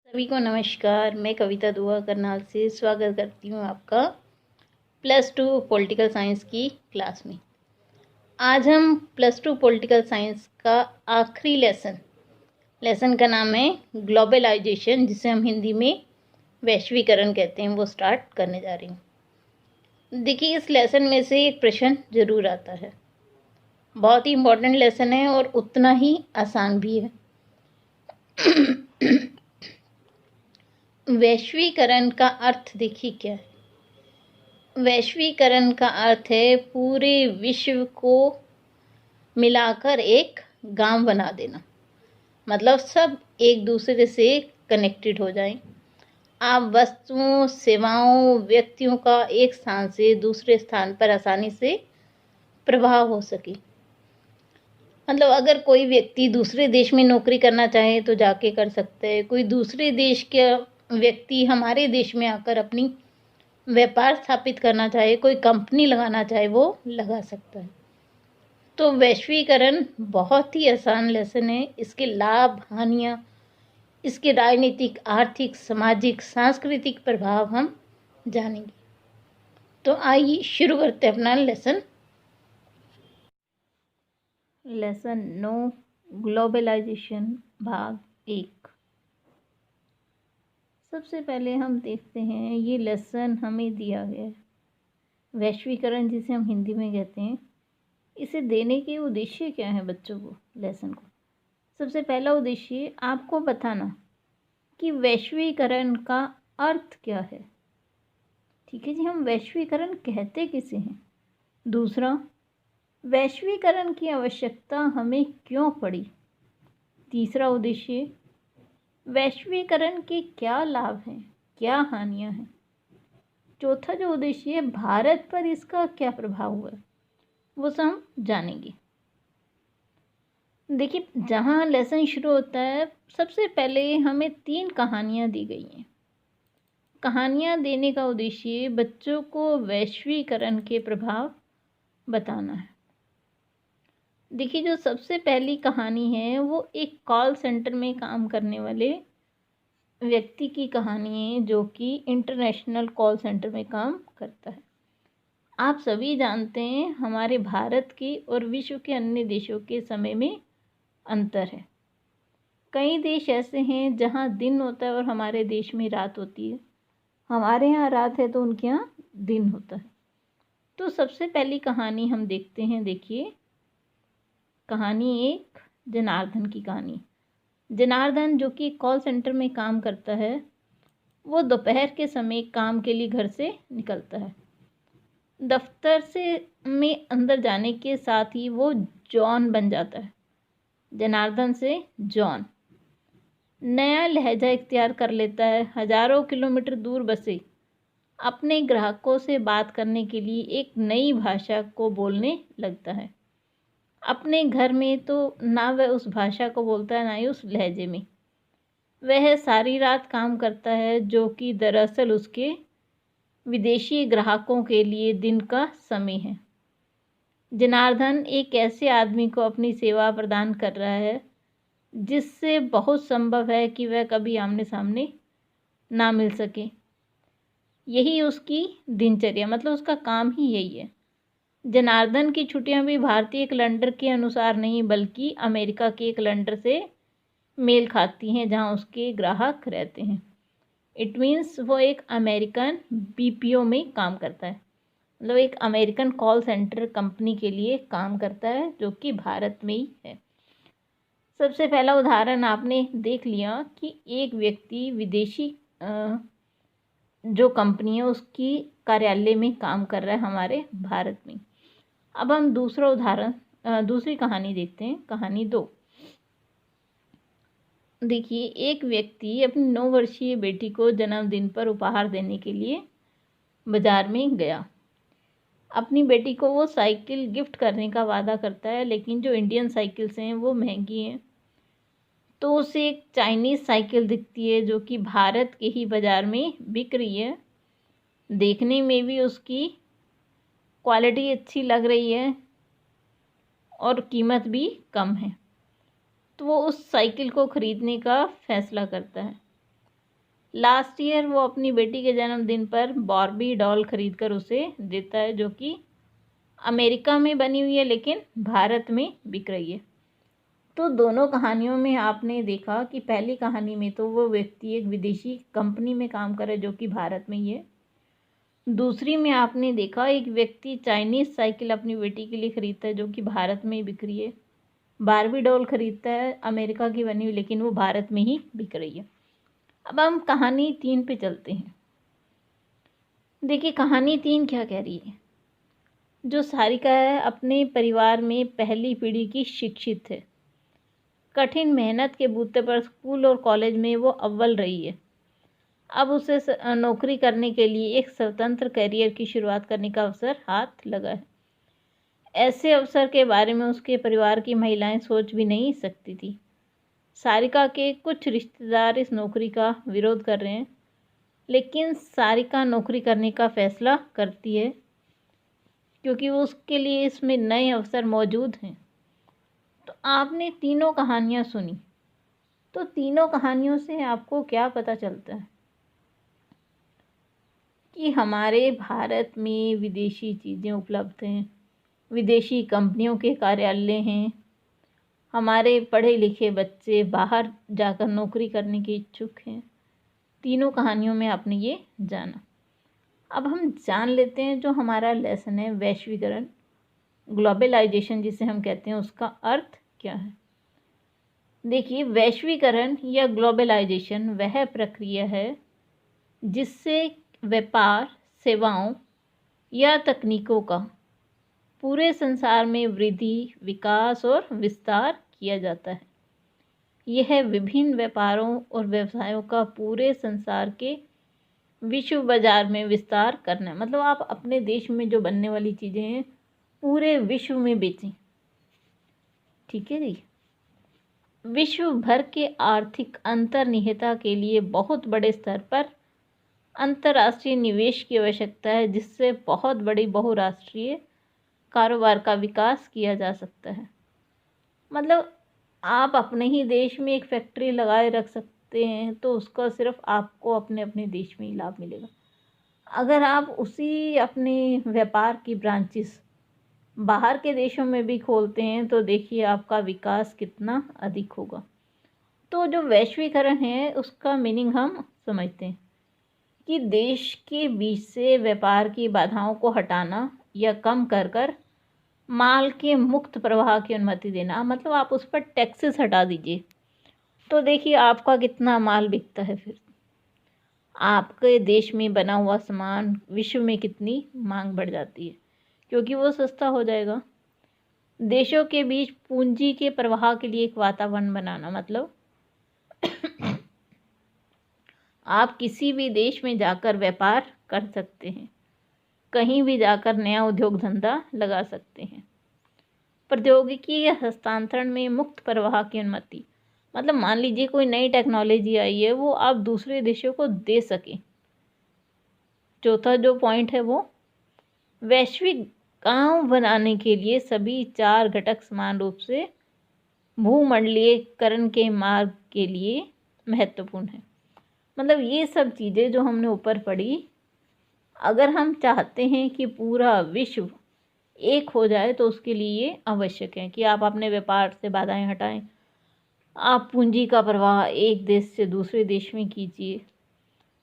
सभी को नमस्कार। मैं कविता दुआ करनाल से स्वागत करती हूँ आपका +2 पॉलिटिकल साइंस की क्लास में। आज हम +2 पॉलिटिकल साइंस का आखिरी लेसन का नाम है ग्लोबलाइजेशन, जिसे हम हिंदी में वैश्वीकरण कहते हैं, वो स्टार्ट करने जा रही हूँ। देखिए, इस लेसन में से एक प्रश्न जरूर आता है। बहुत ही इम्पोर्टेंट लेसन है और उतना ही आसान भी है। वैश्वीकरण का अर्थ देखिए क्या है। वैश्वीकरण का अर्थ है पूरे विश्व को मिलाकर एक गांव बना देना। मतलब सब एक दूसरे से कनेक्टेड हो जाएं। आप वस्तुओं, सेवाओं, व्यक्तियों का एक स्थान से दूसरे स्थान पर आसानी से प्रवाह हो सके। मतलब अगर कोई व्यक्ति दूसरे देश में नौकरी करना चाहे तो जाके कर सकता है। कोई दूसरे देश के व्यक्ति हमारे देश में आकर अपनी व्यापार स्थापित करना चाहे, कोई कंपनी लगाना चाहे, वो लगा सकता है। तो वैश्वीकरण बहुत ही आसान लेसन है। इसके लाभ, हानियाँ, इसके राजनीतिक, आर्थिक, सामाजिक, सांस्कृतिक प्रभाव हम जानेंगे। तो आइए शुरू करते हैं अपना लेसन 9 ग्लोबलाइजेशन भाग 1। सबसे पहले हम देखते हैं ये लेसन हमें दिया गया है। वैश्वीकरण जिसे हम हिंदी में कहते हैं, इसे देने के उद्देश्य क्या है बच्चों को, लेसन को। सबसे पहला उद्देश्य आपको बताना कि वैश्वीकरण का अर्थ क्या है। ठीक है जी, हम वैश्वीकरण कहते किसे हैं। दूसरा, वैश्वीकरण की आवश्यकता हमें क्यों पड़ी। तीसरा उद्देश्य, वैश्वीकरण के क्या लाभ हैं, क्या हानियां हैं। चौथा जो उद्देश्य है, भारत पर इसका क्या प्रभाव हुआ, वो सब हम जानेंगे। देखिए, जहाँ लेसन शुरू होता है, सबसे पहले हमें 3 कहानियाँ दी गई हैं। कहानियाँ देने का उद्देश्य बच्चों को वैश्वीकरण के प्रभाव बताना है। देखिए, जो सबसे पहली कहानी है वो एक कॉल सेंटर में काम करने वाले व्यक्ति की कहानी है, जो कि इंटरनेशनल कॉल सेंटर में काम करता है। आप सभी जानते हैं हमारे भारत के और विश्व के अन्य देशों के समय में अंतर है। कई देश ऐसे हैं जहां दिन होता है और हमारे देश में रात होती है। हमारे यहाँ रात है तो उनके यहाँ दिन होता है। तो सबसे पहली कहानी हम देखते हैं। देखिए, कहानी 1, जनार्दन की कहानी। जनार्दन, जो कि कॉल सेंटर में काम करता है, वो दोपहर के समय काम के लिए घर से निकलता है। दफ्तर से में अंदर जाने के साथ ही वो जॉन बन जाता है। जनार्दन से जॉन। नया लहजा इख्तियार कर लेता है। हजारों किलोमीटर दूर बसे अपने ग्राहकों से बात करने के लिए एक नई भाषा को बोलने लगता है। अपने घर में तो ना वह उस भाषा को बोलता है, ना ही उस लहजे में। वह सारी रात काम करता है, जो कि दरअसल उसके विदेशी ग्राहकों के लिए दिन का समय है। जनार्दन एक ऐसे आदमी को अपनी सेवा प्रदान कर रहा है जिससे बहुत संभव है कि वह कभी आमने सामने ना मिल सके। यही उसकी दिनचर्या, मतलब उसका काम ही यही है। जनार्दन की छुट्टियां भी भारतीय कैलेंडर के अनुसार नहीं, बल्कि अमेरिका के कैलेंडर से मेल खाती हैं, जहां उसके ग्राहक रहते हैं। इट मीन्स वो एक अमेरिकन बीपीओ में काम करता है। मतलब एक अमेरिकन कॉल सेंटर कंपनी के लिए काम करता है, जो कि भारत में ही है। सबसे पहला उदाहरण आपने देख लिया कि एक व्यक्ति विदेशी जो कंपनी है उसकी कार्यालय में काम कर रहा है हमारे भारत में। अब हम दूसरी कहानी देखते हैं। कहानी 2। देखिए, एक व्यक्ति अपनी 9 वर्षीय बेटी को जन्मदिन पर उपहार देने के लिए बाजार में गया। अपनी बेटी को वो साइकिल गिफ्ट करने का वादा करता है, लेकिन जो इंडियन साइकिल्स हैं वो महंगी हैं। तो उसे एक चाइनीज़ साइकिल दिखती है, जो कि भारत के ही बाज़ार में बिक रही है। देखने में भी उसकी क्वालिटी अच्छी लग रही है और कीमत भी कम है। तो वो उस साइकिल को ख़रीदने का फैसला करता है। लास्ट ईयर वो अपनी बेटी के जन्मदिन पर बार्बी डॉल खरीद कर उसे देता है, जो कि अमेरिका में बनी हुई है लेकिन भारत में बिक रही है। तो दोनों कहानियों में आपने देखा कि पहली कहानी में तो वो व्यक्ति एक विदेशी कंपनी में काम कर रहा है जो कि भारत में ही है। दूसरी में आपने देखा एक व्यक्ति चाइनीज़ साइकिल अपनी बेटी के लिए खरीदता है जो कि भारत में ही बिक रही है। बार्बी डॉल खरीदता है अमेरिका की बनी हुई लेकिन वो भारत में ही बिक रही है। अब हम कहानी 3 पे चलते हैं। देखिए कहानी 3 क्या कह रही है। जो सारिका है अपने परिवार में पहली पीढ़ी की शिक्षित है। कठिन मेहनत के बूते पर स्कूल और कॉलेज में वो अव्वल रही है। अब उसे नौकरी करने के लिए एक स्वतंत्र करियर की शुरुआत करने का अवसर हाथ लगा है। ऐसे अवसर के बारे में उसके परिवार की महिलाएं सोच भी नहीं सकती थी। सारिका के कुछ रिश्तेदार इस नौकरी का विरोध कर रहे हैं, लेकिन सारिका नौकरी करने का फैसला करती है क्योंकि वो उसके लिए इसमें नए अवसर मौजूद हैं। तो आपने तीनों कहानियाँ सुनी, तो तीनों कहानियों से आपको क्या पता चलता है कि हमारे भारत में विदेशी चीज़ें उपलब्ध हैं, विदेशी कंपनियों के कार्यालय हैं, हमारे पढ़े लिखे बच्चे बाहर जाकर नौकरी करने के इच्छुक हैं। तीनों कहानियों में आपने ये जाना। अब हम जान लेते हैं जो हमारा लेसन है वैश्वीकरण, ग्लोबलाइजेशन जिसे हम कहते हैं, उसका अर्थ क्या है। देखिए वैश्वीकरण या ग्लोबलाइजेशन वह प्रक्रिया है जिससे व्यापार, सेवाओं या तकनीकों का पूरे संसार में वृद्धि, विकास और विस्तार किया जाता है। यह विभिन्न व्यापारों और व्यवसायों का पूरे संसार के विश्व बाजार में विस्तार करना है। मतलब आप अपने देश में जो बनने वाली चीज़ें हैं पूरे विश्व में बेचें। ठीक है जी। विश्व भर के आर्थिक अंतर्निहितता के लिए बहुत बड़े स्तर पर अंतर्राष्ट्रीय निवेश की आवश्यकता है, जिससे बहुत बड़ी बहुराष्ट्रीय कारोबार का विकास किया जा सकता है। मतलब आप अपने ही देश में एक फैक्ट्री लगाए रख सकते हैं तो उसका सिर्फ आपको अपने अपने देश में ही लाभ मिलेगा। अगर आप उसी अपने व्यापार की ब्रांचेस बाहर के देशों में भी खोलते हैं तो देखिए आपका विकास कितना अधिक होगा। तो जो वैश्वीकरण है उसका मीनिंग हम समझते हैं कि देश के बीच से व्यापार की बाधाओं को हटाना या कम कर कर माल के मुक्त प्रवाह की अनुमति देना। मतलब आप उस पर टैक्सेस हटा दीजिए तो देखिए आपका कितना माल बिकता है, फिर आपके देश में बना हुआ सामान विश्व में कितनी मांग बढ़ जाती है क्योंकि वो सस्ता हो जाएगा। देशों के बीच पूंजी के प्रवाह के लिए एक वातावरण बनाना, मतलब आप किसी भी देश में जाकर व्यापार कर सकते हैं, कहीं भी जाकर नया उद्योग धंधा लगा सकते हैं। प्रौद्योगिकी या हस्तांतरण में मुक्त प्रवाह की अनुमति, मतलब मान लीजिए कोई नई टेक्नोलॉजी आई है वो आप दूसरे देशों को दे सकें। चौथा जो पॉइंट है वो वैश्विक गांव बनाने के लिए सभी 4 घटक समान रूप से भूमंडलीयकरण के मार्ग के लिए महत्वपूर्ण है। मतलब ये सब चीज़ें जो हमने ऊपर पढ़ी, अगर हम चाहते हैं कि पूरा विश्व एक हो जाए तो उसके लिए आवश्यक है कि आप अपने व्यापार से बाधाएं हटाएं, आप पूंजी का प्रवाह एक देश से दूसरे देश में कीजिए।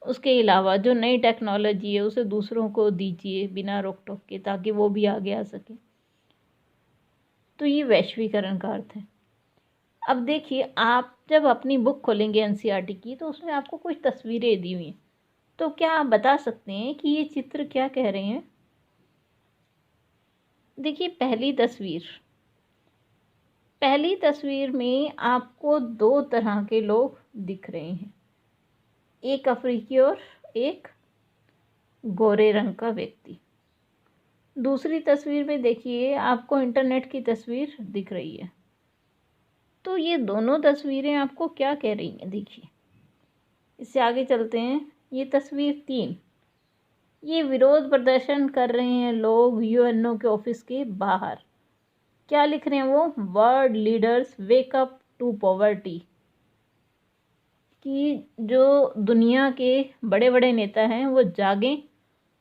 उसके अलावा जो नई टेक्नोलॉजी है उसे दूसरों को दीजिए बिना रोक टोक के, ताकि वो भी आगे आ सके। तो ये वैश्वीकरण का अर्थ है। अब देखिए आप जब अपनी बुक खोलेंगे एनसीईआरटी की तो उसमें आपको कुछ तस्वीरें दी हुई हैं, तो क्या आप बता सकते हैं कि ये चित्र क्या कह रहे हैं। देखिए पहली तस्वीर में आपको 2 तरह के लोग दिख रहे हैं, एक अफ्रीकी और एक गोरे रंग का व्यक्ति। दूसरी तस्वीर में देखिए आपको इंटरनेट की तस्वीर दिख रही है। तो ये दोनों तस्वीरें आपको क्या कह रही हैं, देखिए इससे आगे चलते हैं। ये तस्वीर 3, ये विरोध प्रदर्शन कर रहे हैं लोग यूएनओ के ऑफिस के बाहर। क्या लिख रहे हैं वो, world leaders wake up to poverty. कि जो दुनिया के बड़े बड़े नेता हैं वो जागें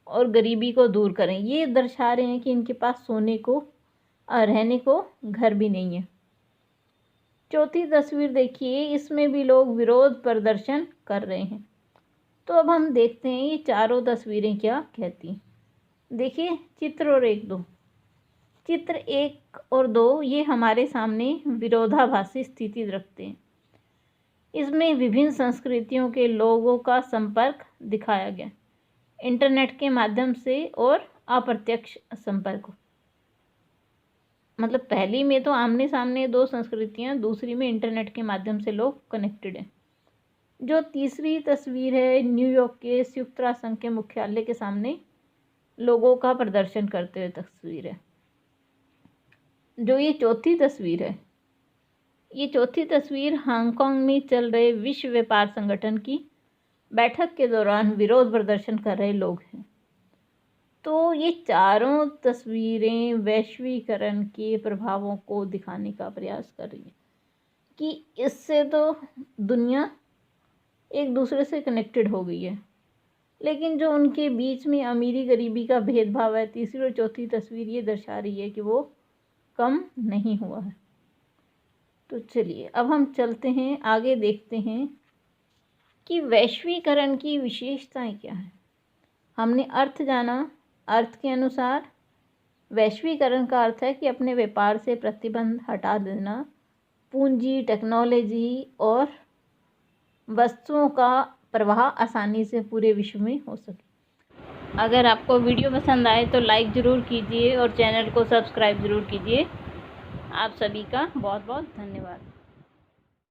और गरीबी को दूर करें। ये दर्शा रहे हैं कि इनके पास सोने को रहने को घर भी नहीं है। चौथी तस्वीर देखिए, इसमें भी लोग विरोध प्रदर्शन कर रहे हैं। तो अब हम देखते हैं ये चारों तस्वीरें क्या कहती हैं। देखिए चित्र और 1-2, चित्र 1 और 2 ये हमारे सामने विरोधाभासी स्थिति रखते हैं। इसमें विभिन्न संस्कृतियों के लोगों का संपर्क दिखाया गया, इंटरनेट के माध्यम से और अप्रत्यक्ष संपर्क। मतलब पहली में तो आमने सामने 2 संस्कृतियां, दूसरी में इंटरनेट के माध्यम से लोग कनेक्टेड हैं। जो तीसरी तस्वीर है, न्यूयॉर्क के संयुक्त राष्ट्र संघ के मुख्यालय के सामने लोगों का प्रदर्शन करते हुए तस्वीर है। जो ये चौथी तस्वीर है, ये चौथी तस्वीर हांगकांग में चल रहे विश्व व्यापार संगठन की बैठक के दौरान विरोध प्रदर्शन कर रहे लोग हैं। तो ये चारों तस्वीरें वैश्वीकरण के प्रभावों को दिखाने का प्रयास कर रही हैं कि इससे तो दुनिया एक दूसरे से कनेक्टेड हो गई है, लेकिन जो उनके बीच में अमीरी गरीबी का भेदभाव है, तीसरी और चौथी तस्वीर ये दर्शा रही है कि वो कम नहीं हुआ है। तो चलिए अब हम चलते हैं आगे, देखते हैं कि वैश्वीकरण की विशेषताएं क्या हैं। हमने अर्थ जाना। अर्थ के अनुसार वैश्वीकरण का अर्थ है कि अपने व्यापार से प्रतिबंध हटा देना, पूंजी, टेक्नोलॉजी और वस्तुओं का प्रवाह आसानी से पूरे विश्व में हो सके। अगर आपको वीडियो पसंद आए तो लाइक ज़रूर कीजिए और चैनल को सब्सक्राइब ज़रूर कीजिए। आप सभी का बहुत बहुत धन्यवाद।